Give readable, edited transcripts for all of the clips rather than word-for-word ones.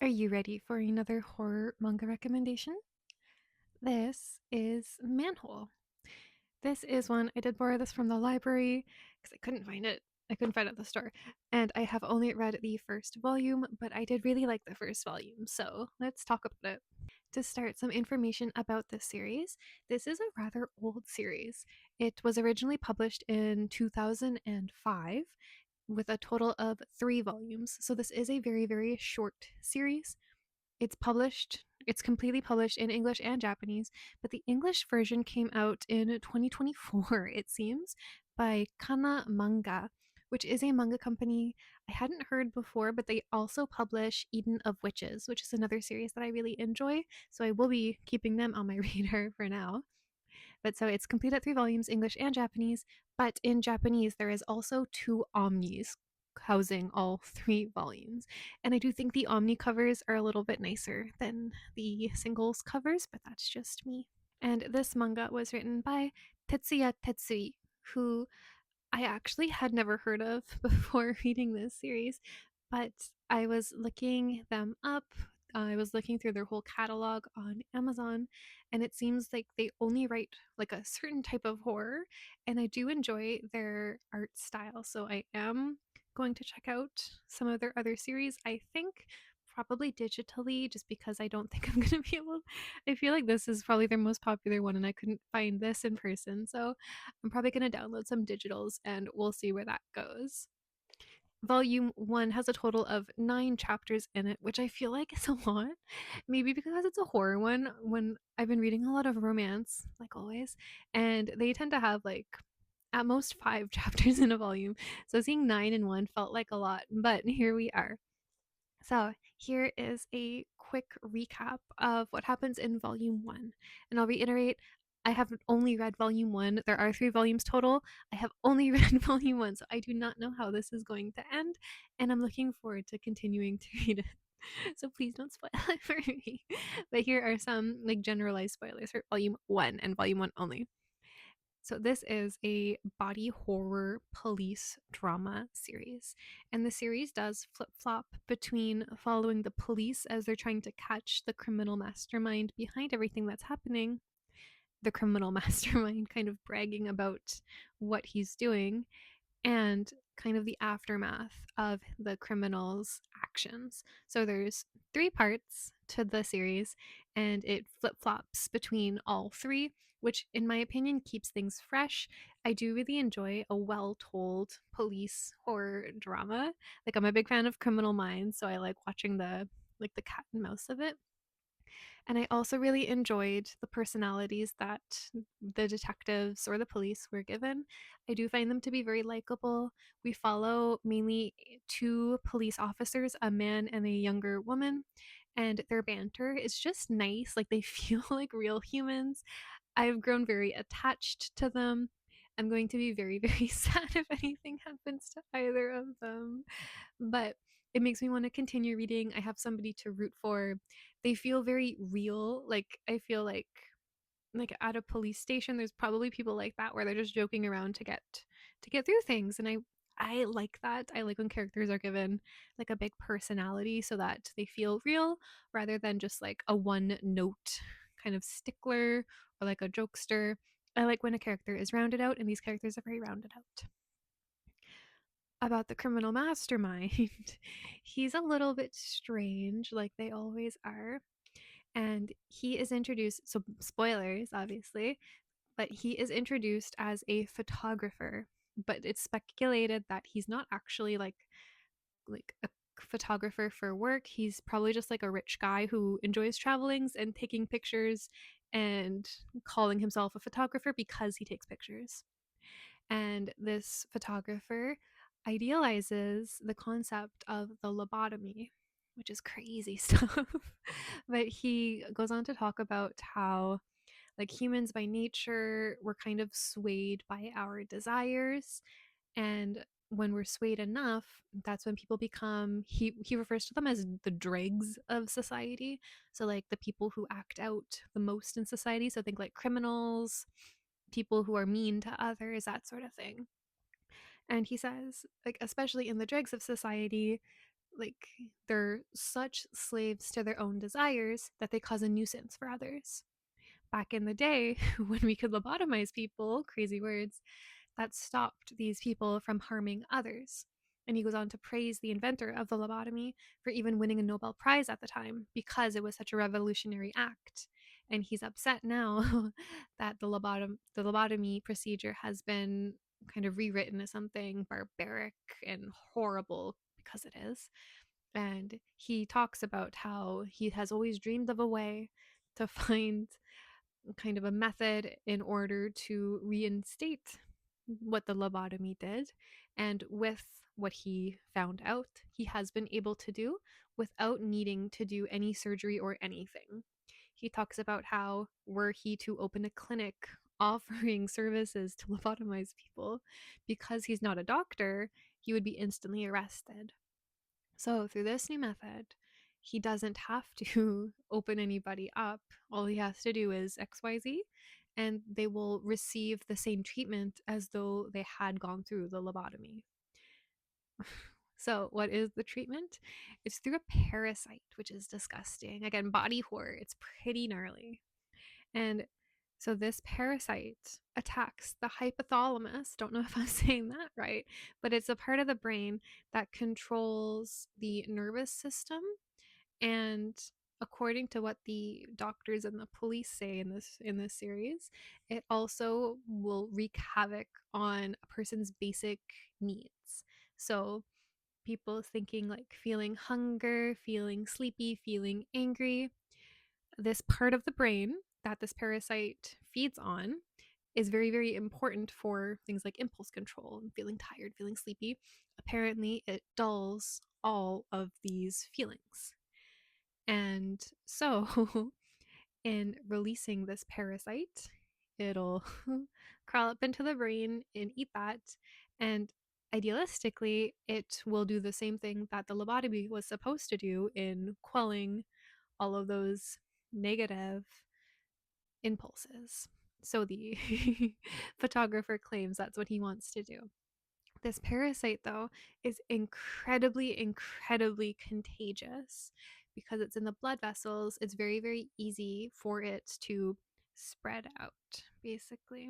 Are you ready for another horror manga recommendation? This is Manhole. This is one I did borrow this from the library because I couldn't find it. I couldn't find it at the store. And I have only read the first volume, but I did really like the first volume, so let's talk about it. To start, some information about this series. This is a rather old series. It was originally published in 2005 with a total of 3 volumes. So this is a very, very short series. It's completely published in English and Japanese, but the English version came out in 2024, it seems, by Kana Manga, which is a manga company I hadn't heard before, but they also publish Eden of Witches, which is another series that I really enjoy, so I will be keeping them on my radar for now. But so it's complete at 3 volumes, English and Japanese. But in Japanese, there is also 2 omnis housing all 3 volumes. And I do think the omni covers are a little bit nicer than the singles covers, but that's just me. And this manga was written by Tetsuya Tetsui, who I actually had never heard of before reading this series, but I was looking them up. I was looking through their whole catalog on Amazon, and it seems like they only write like a certain type of horror, and I do enjoy their art style. So I am going to check out some of their other series. I think probably digitally just because I don't think I'm going to be able. I feel like this is probably their most popular one and I couldn't find this in person. So I'm probably going to download some digitals and we'll see where that goes. Volume 1 has a total of 9 chapters in it, which I feel like is a lot. Maybe because it's a horror one, when I've been reading a lot of romance, like always, and they tend to have like at most 5 chapters in a volume. So seeing 9 in one felt like a lot, but here we are. So, here is a quick recap of what happens in Volume 1. And I'll reiterate I have only read Volume 1. There are 3 volumes total. I have only read Volume 1, so I do not know how this is going to end. And I'm looking forward to continuing to read it. So please don't spoil it for me. But here are some like generalized spoilers for Volume 1 and Volume 1 only. So, this is a body horror police drama series. And the series does flip flop between following the police as they're trying to catch the criminal mastermind behind everything that's happening, the criminal mastermind kind of bragging about what he's doing, and kind of the aftermath of the criminal's actions. So there's 3 parts to the series and it flip-flops between all 3, which in my opinion keeps things fresh. I do really enjoy a well-told police horror drama. Like I'm a big fan of Criminal Minds, so I like watching the cat and mouse of it. And I also really enjoyed the personalities that the detectives or the police were given. I do find them to be very likable. We follow mainly 2 police officers, a man and a younger woman, and their banter is just nice. Like they feel like real humans. I've grown very attached to them. I'm going to be very, very sad if anything happens to either of them. But it makes me want to continue reading. I have somebody to root for. They feel very real. Like I feel like at a police station there's probably people like that where they're just joking around to get through things, and I like that. I like when characters are given like a big personality so that they feel real rather than just like a one note kind of stickler or like a jokester. I like when a character is rounded out, and these characters are very rounded out. About the criminal mastermind. He's a little bit strange, like they always are. And he is introduced, so spoilers, obviously, but he is introduced as a photographer. But it's speculated that he's not actually like a photographer for work. He's probably just like a rich guy who enjoys travelings and taking pictures and calling himself a photographer because he takes pictures. And this photographer idealizes the concept of the lobotomy, which is crazy stuff. But he goes on to talk about how, like, humans by nature, we're kind of swayed by our desires. And when we're swayed enough, that's when people become, he refers to them as the dregs of society. So, like, the people who act out the most in society. So, think like criminals, people who are mean to others, that sort of thing. And he says, like, especially in the dregs of society, like they're such slaves to their own desires that they cause a nuisance for others. Back in the day, when we could lobotomize people, crazy words, that stopped these people from harming others. And he goes on to praise the inventor of the lobotomy for even winning a Nobel Prize at the time because it was such a revolutionary act. And he's upset now that the lobotomy procedure has been kind of rewritten as something barbaric and horrible because it is. And he talks about how he has always dreamed of a way to find kind of a method in order to reinstate what the lobotomy did. And with what he found out, he has been able to do without needing to do any surgery or anything. He talks about how, were he to open a clinic offering services to lobotomize people, because he's not a doctor, he would be instantly arrested. So, through this new method, he doesn't have to open anybody up. All he has to do is XYZ, and they will receive the same treatment as though they had gone through the lobotomy. So, what is the treatment? It's through a parasite, which is disgusting. Again, body horror. It's pretty gnarly. And so, this parasite attacks the hypothalamus. Don't know if I'm saying that right, but it's a part of the brain that controls the nervous system. And according to what the doctors and the police say in this series, it also will wreak havoc on a person's basic needs. So people thinking like feeling hunger, feeling sleepy, feeling angry, this part of the brain that this parasite feeds on is very, very important for things like impulse control and feeling tired, feeling sleepy. Apparently, it dulls all of these feelings. And so, in releasing this parasite, it'll crawl up into the brain and eat that. And idealistically, it will do the same thing that the lobotomy was supposed to do in quelling all of those negative impulses. So the photographer claims that's what he wants to do. This parasite, though, is incredibly, incredibly contagious because it's in the blood vessels. It's very, very easy for it to spread out, basically.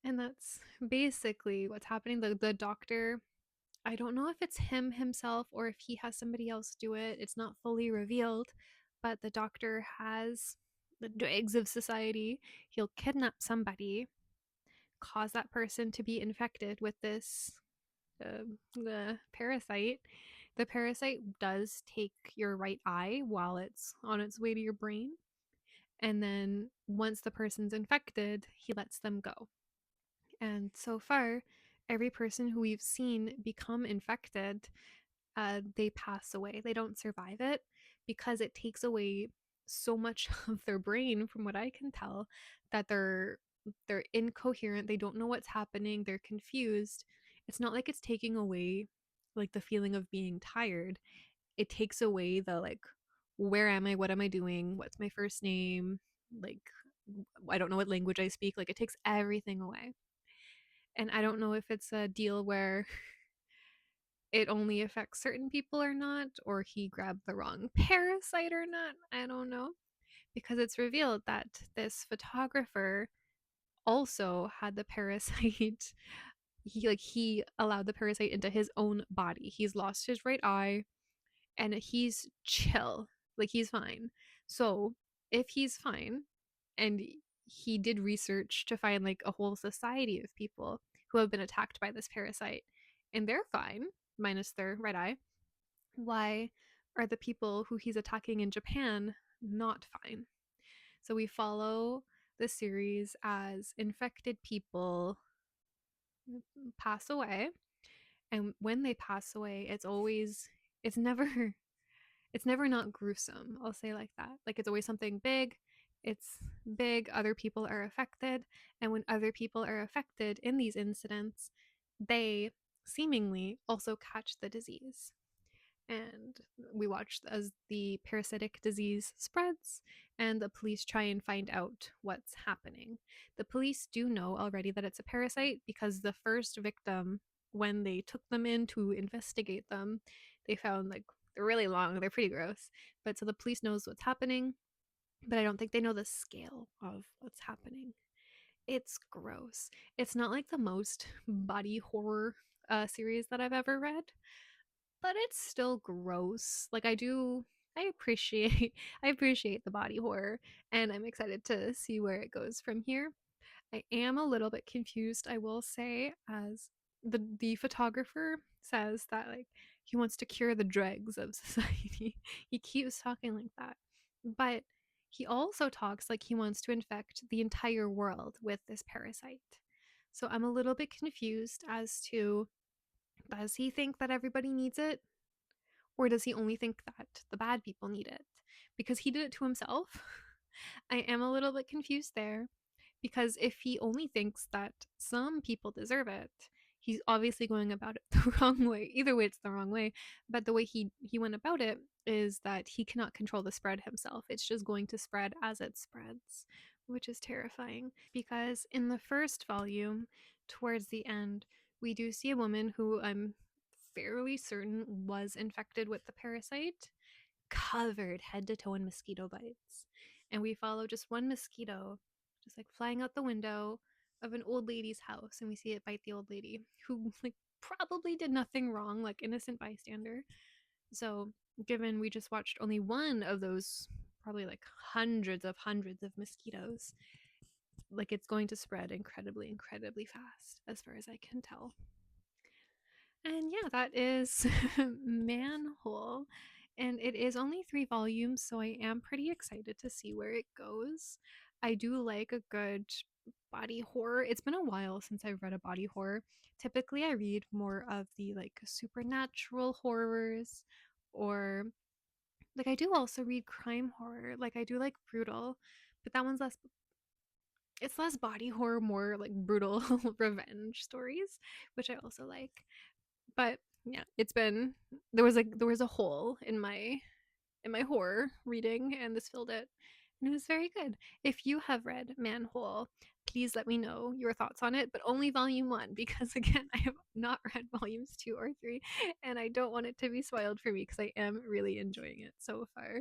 And that's basically what's happening. The doctor, I don't know if it's him himself or if he has somebody else do it. It's not fully revealed, but the doctor has the dregs of society. He'll kidnap somebody, cause that person to be infected with this the parasite. The parasite does take your right eye while it's on its way to your brain. And then once the person's infected, he lets them go. And so far, every person who we've seen become infected, they pass away. They don't survive it because it takes away so much of their brain, from what I can tell, that they're incoherent. They don't know what's happening. They're confused. It's not like it's taking away like the feeling of being tired. It takes away the like, where am I? What am I doing? What's my first name? Like, I don't know what language I speak. Like, it takes everything away. And I don't know if it's a deal where it only affects certain people or not, or he grabbed the wrong parasite or not. I don't know. Because it's revealed that this photographer also had the parasite. He allowed the parasite into his own body. He's lost his right eye and he's chill. Like he's fine. So if he's fine and he did research to find like a whole society of people who have been attacked by this parasite and they're fine, minus their right eye, why are the people who he's attacking in Japan not fine? So we follow the series as infected people pass away, and when they pass away, it's never it's never not gruesome. I'll say like that. Like it's always something big. It's big, other people are affected, and when other people are affected in these incidents, they seemingly also catch the disease. And we watch as the parasitic disease spreads and the police try and find out what's happening. The police do know already that it's a parasite because the first victim when they took them in to investigate them, they found like they're really long, they're pretty gross. But so the police knows what's happening, but I don't think they know the scale of what's happening. It's gross. It's not like the most body horror series that I've ever read, but it's still gross. Like I appreciate I appreciate the body horror, and I'm excited to see where it goes from here. I am a little bit confused, I will say, as the photographer says that like he wants to cure the dregs of society. He keeps talking like that. But he also talks like he wants to infect the entire world with this parasite. So I'm a little bit confused as to, does he think that everybody needs it? Or does he only think that the bad people need it? Because he did it to himself. I am a little bit confused there, because if he only thinks that some people deserve it, he's obviously going about it the wrong way. Either way, it's the wrong way. But the way he went about it is that he cannot control the spread himself. It's just going to spread as it spreads, which is terrifying. Because in the first volume, towards the end, we do see a woman who I'm fairly certain was infected with the parasite, covered head to toe in mosquito bites. And we follow just one mosquito just like flying out the window of an old lady's house, and we see it bite the old lady who like probably did nothing wrong, like innocent bystander. So, given we just watched only one of those probably like hundreds of mosquitoes, like it's going to spread incredibly fast as far as I can tell. And yeah, that is Manhole. And it is only 3 volumes, so I am pretty excited to see where it goes. I do like a good body horror. It's been a while since I've read a body horror. Typically, I read more of the like supernatural horrors, or like I do also read crime horror. Like I do like brutal, but that one's less, it's less body horror, more like brutal revenge stories, which I also like. But yeah, it's been, there was a hole in my horror reading, and this filled it. And it was very good. If you have read Manhole, please let me know your thoughts on it, but only volume 1, because again, I have not read volumes 2 or 3, and I don't want it to be spoiled for me because I am really enjoying it so far.